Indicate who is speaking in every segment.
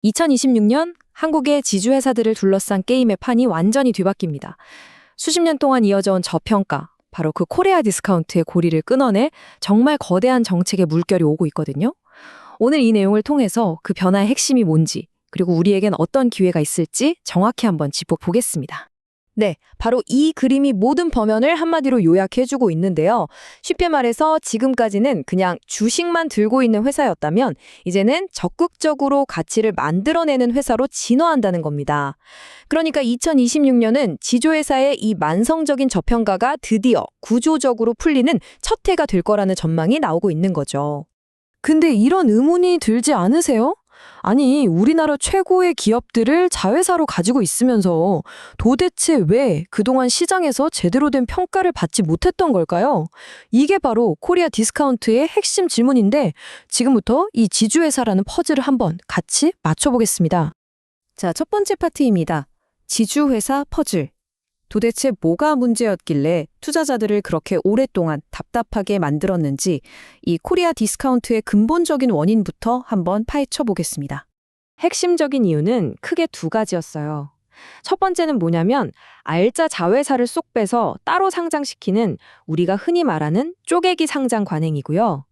Speaker 1: 2026년 한국의 지주회사들을 둘러싼 게임의 판이 완전히 뒤바뀝니다. 수십 년 동안 이어져온 저평가, 바로 그 코리아 디스카운트의 고리를 끊어내 정말 거대한 정책의 물결이 오고 있거든요. 오늘 이 내용을 통해서 그 변화의 핵심이 뭔지, 그리고 우리에겐 어떤 기회가 있을지 정확히 한번 짚어보겠습니다. 네, 바로 이 그림이 모든 범연을 한마디로 요약해주고 있는데요. 쉽게 말해서 지금까지는 그냥 주식만 들고 있는 회사였다면 이제는 적극적으로 가치를 만들어내는 회사로 진화한다는 겁니다. 그러니까 2026년은 지주회사의 이 만성적인 저평가가 드디어 구조적으로 풀리는 첫 해가 될 거라는 전망이 나오고 있는 거죠. 근데 이런 의문이 들지 않으세요? 아니, 우리나라 최고의 기업들을 자회사로 가지고 있으면서 도대체 왜 그동안 시장에서 제대로 된 평가를 받지 못했던 걸까요? 이게 바로 코리아 디스카운트의 핵심 질문인데 지금부터 이 지주회사라는 퍼즐을 한번 같이 맞춰보겠습니다. 자, 첫 번째 파트입니다. 지주회사 퍼즐. 도대체 뭐가 문제였길래 투자자들을 그렇게 오랫동안 답답하게 만들었는지 이 코리아 디스카운트의 근본적인 원인부터 한번 파헤쳐 보겠습니다. 핵심적인 이유는 크게 두 가지였어요. 첫 번째는 뭐냐면 알짜 자회사를 쏙 빼서 따로 상장시키는 우리가 흔히 말하는 쪼개기 상장 관행이고요.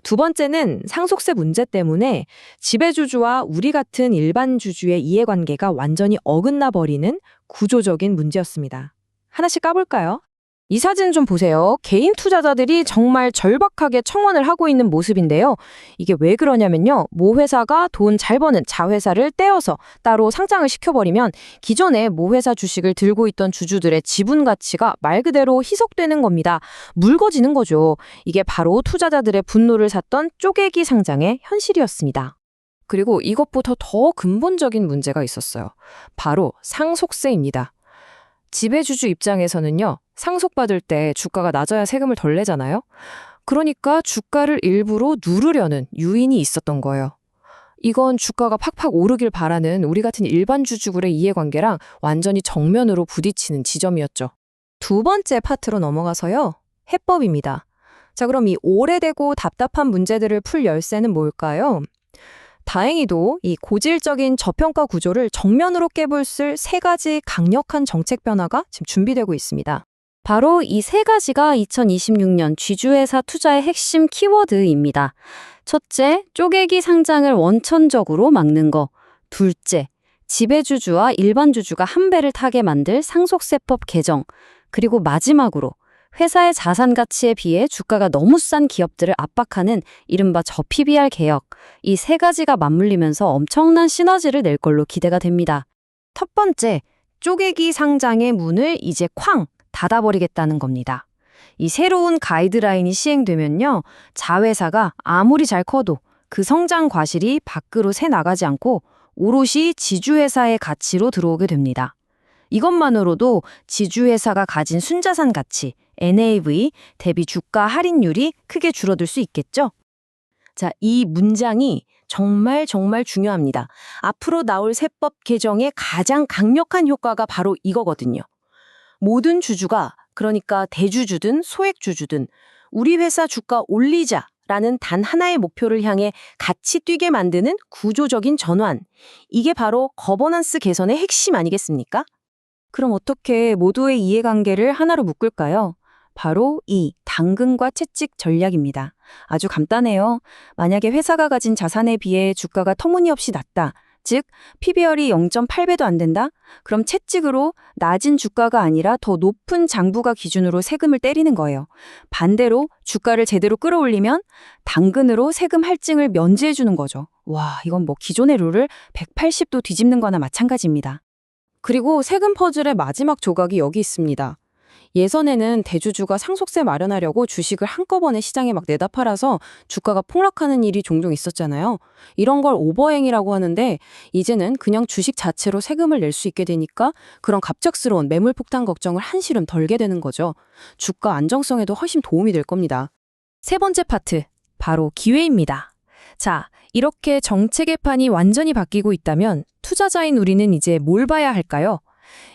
Speaker 1: 두 번째는 상속세 문제 때문에 지배주주와 우리 같은 일반 주주의 이해관계가 완전히 어긋나 버리는 구조적인 문제였습니다. 하나씩 까볼까요? 이 사진 좀 보세요. 개인 투자자들이 정말 절박하게 청원을 하고 있는 모습인데요. 이게 왜 그러냐면요. 모 회사가 돈 잘 버는 자회사를 떼어서 따로 상장을 시켜버리면 기존에 모 회사 주식을 들고 있던 주주들의 지분 가치가 말 그대로 희석되는 겁니다. 묽어지는 거죠. 이게 바로 투자자들의 분노를 샀던 쪼개기 상장의 현실이었습니다. 그리고 이것보다 더 근본적인 문제가 있었어요. 바로 상속세입니다. 지배주주 입장에서는요. 상속받을 때 주가가 낮아야 세금을 덜 내잖아요. 그러니까 주가를 일부러 누르려는 유인이 있었던 거예요. 이건 주가가 팍팍 오르길 바라는 우리 같은 일반 주주들의 이해관계랑 완전히 정면으로 부딪히는 지점이었죠. 두 번째 파트로 넘어가서요. 해법입니다. 자, 그럼 이 오래되고 답답한 문제들을 풀 열쇠는 뭘까요? 다행히도 이 고질적인 저평가 구조를 정면으로 깨부술 세 가지 강력한 정책 변화가 지금 준비되고 있습니다. 바로 이 세 가지가 2026년 지주회사 투자의 핵심 키워드입니다. 첫째, 쪼개기 상장을 원천적으로 막는 거. 둘째, 지배주주와 일반 주주가 한 배를 타게 만들 상속세법 개정. 그리고 마지막으로 회사의 자산 가치에 비해 주가가 너무 싼 기업들을 압박하는 이른바 저PBR 개혁. 이 세 가지가 맞물리면서 엄청난 시너지를 낼 걸로 기대가 됩니다. 첫 번째, 쪼개기 상장의 문을 이제 쾅 닫아버리겠다는 겁니다. 이 새로운 가이드라인이 시행되면요. 자회사가 아무리 잘 커도 그 성장 과실이 밖으로 새 나가지 않고 오롯이 지주회사의 가치로 들어오게 됩니다. 이것만으로도 지주회사가 가진 순자산 가치, NAV, 대비 주가 할인율이 크게 줄어들 수 있겠죠? 자, 이 문장이 정말 중요합니다. 앞으로 나올 세법 개정의 가장 강력한 효과가 바로 이거거든요. 모든 주주가, 그러니까 대주주든 소액주주든 우리 회사 주가 올리자라는 단 하나의 목표를 향해 같이 뛰게 만드는 구조적인 전환. 이게 바로 거버넌스 개선의 핵심 아니겠습니까? 그럼 어떻게 모두의 이해관계를 하나로 묶을까요? 바로 이 당근과 채찍 전략입니다. 아주 간단해요. 만약에 회사가 가진 자산에 비해 주가가 터무니없이 낮다. 즉, PBR이 0.8배도 안 된다? 그럼 채찍으로 낮은 주가가 아니라 더 높은 장부가 기준으로 세금을 때리는 거예요. 반대로 주가를 제대로 끌어올리면 당근으로 세금 할증을 면제해 주는 거죠. 와, 이건 뭐 기존의 룰을 180도 뒤집는 거나 마찬가지입니다. 그리고 세금 퍼즐의 마지막 조각이 여기 있습니다. 예전에는 대주주가 상속세 마련하려고 주식을 한꺼번에 시장에 막 내다 팔아서 주가가 폭락하는 일이 종종 있었잖아요. 이런 걸 오버행이라고 하는데 이제는 그냥 주식 자체로 세금을 낼 수 있게 되니까 그런 갑작스러운 매물 폭탄 걱정을 한시름 덜게 되는 거죠. 주가 안정성에도 훨씬 도움이 될 겁니다. 세 번째 파트, 바로 기회입니다. 자, 이렇게 정책의 판이 완전히 바뀌고 있다면 투자자인 우리는 이제 뭘 봐야 할까요?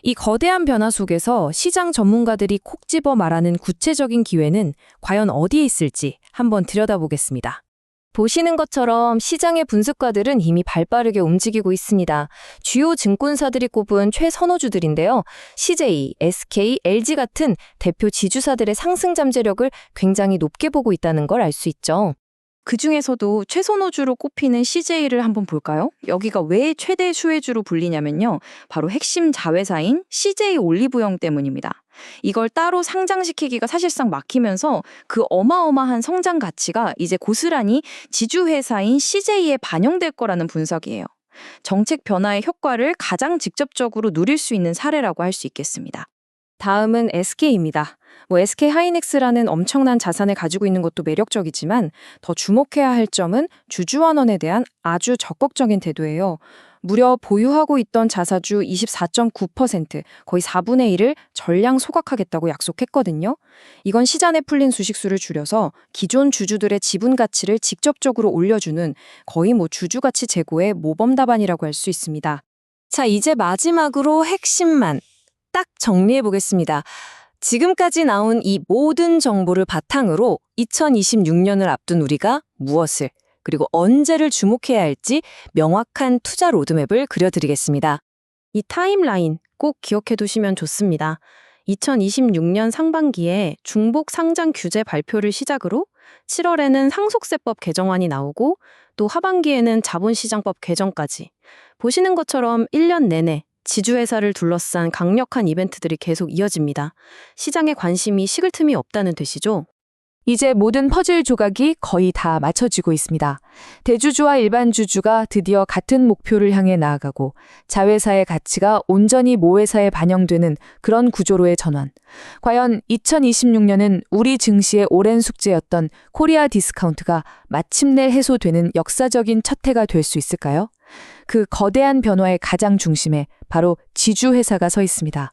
Speaker 1: 이 거대한 변화 속에서 시장 전문가들이 콕 집어 말하는 구체적인 기회는 과연 어디에 있을지 한번 들여다보겠습니다. 보시는 것처럼 시장의 분석가들은 이미 발빠르게 움직이고 있습니다. 주요 증권사들이 꼽은 최선호주들인데요. CJ, SK, LG 같은 대표 지주사들의 상승 잠재력을 굉장히 높게 보고 있다는 걸 알 수 있죠.
Speaker 2: 그중에서도 최선호주로 꼽히는 CJ를 한번 볼까요? 여기가 왜 최대 수혜주로 불리냐면요. 바로 핵심 자회사인 CJ 올리브영 때문입니다. 이걸 따로 상장시키기가 사실상 막히면서 그 어마어마한 성장 가치가 이제 고스란히 지주회사인 CJ에 반영될 거라는 분석이에요. 정책 변화의 효과를 가장 직접적으로 누릴 수 있는 사례라고 할 수 있겠습니다.
Speaker 1: 다음은 SK입니다. SK 하이닉스라는 엄청난 자산을 가지고 있는 것도 매력적이지만 더 주목해야 할 점은 주주환원에 대한 아주 적극적인 태도예요. 무려 보유하고 있던 자사주 24.9%, 거의 4분의 1을 전량 소각하겠다고 약속했거든요. 이건 시장에 풀린 주식수를 줄여서 기존 주주들의 지분 가치를 직접적으로 올려주는 거의 주주가치 제고의 모범 답안이라고 할 수 있습니다. 자, 이제 마지막으로 핵심만 딱 정리해 보겠습니다. 지금까지 나온 이 모든 정보를 바탕으로 2026년을 앞둔 우리가 무엇을 그리고 언제를 주목해야 할지 명확한 투자 로드맵을 그려드리겠습니다. 이 타임라인 꼭 기억해 두시면 좋습니다. 2026년 상반기에 중복 상장 규제 발표를 시작으로 7월에는 상속세법 개정안이 나오고 또 하반기에는 자본시장법 개정까지 보시는 것처럼 1년 내내 지주회사를 둘러싼 강력한 이벤트들이 계속 이어집니다. 시장의 관심이 식을 틈이 없다는 뜻이죠. 이제 모든 퍼즐 조각이 거의 다 맞춰지고 있습니다. 대주주와 일반 주주가 드디어 같은 목표를 향해 나아가고 자회사의 가치가 온전히 모회사에 반영되는 그런 구조로의 전환. 과연 2026년은 우리 증시의 오랜 숙제였던 코리아 디스카운트가 마침내 해소되는 역사적인 첫 해가 될 수 있을까요? 그 거대한 변화의 가장 중심에 바로 지주회사가 서 있습니다.